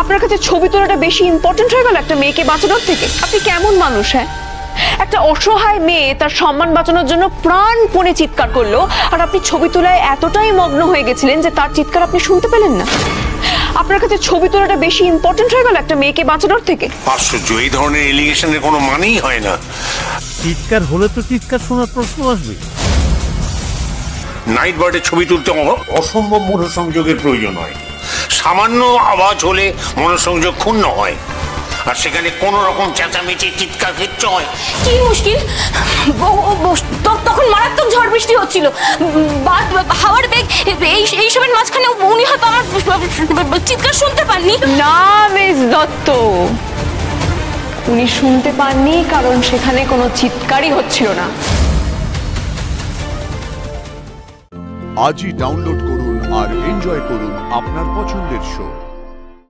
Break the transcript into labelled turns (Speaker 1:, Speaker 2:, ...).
Speaker 1: আপনার কাছে ছবি তোলাটা বেশি ইম্পর্টেন্ট হয়ে গেল একটা মেয়েকে বাঁচানোর থেকে? আপনি কেমন মানুষ? হ্যাঁ, একটা অসহায় মেয়ে তার সম্মান বাঁচানোর জন্য প্রাণপণে চিৎকার করলো, আর আপনি ছবি তোলায় এতটাই মগ্ন হয়ে গেছিলেন যে তার চিৎকার আপনি শুনতে পেলেন না। আপনার কাছে ছবি তোলাটা বেশি ইম্পর্টেন্ট হয়ে গেল একটা মেয়েকে বাঁচানোর থেকে?
Speaker 2: আশ্চর্য, এই ধরনের এলিগেশনের কোনো মানেই হয় না।
Speaker 3: চিৎকার হলে তো চিৎকার শোনার প্রশ্ন আসবে।
Speaker 2: নাইট বার্ডের ছবি তুলতে অসম্ভব মনোসংযোগের প্রয়োজন হয়। সামান্য আওয়াজ হলে মনোসংযোগ ক্ষুণ্ণ হয়, আর সেখানে কোন রকম চেঁচামেচি চিৎকার কিচ্ছু হয়।
Speaker 4: কি মুশকিল, তখন মারাত্মক ঝড় বৃষ্টি হচ্ছিল, হাওয়ার বেগ, এইসবের মাঝখানে উনি হয়তো আমার চিৎকার শুনতে পাননি।
Speaker 1: না মিস দত্ত, উনি শুনতে পাননি কারণ সেখানে কোনো চিৎকারই হচ্ছিল না।
Speaker 5: আজই ডাউনলোড করুন আর এনজয় করুন আপনার পছন্দের শো।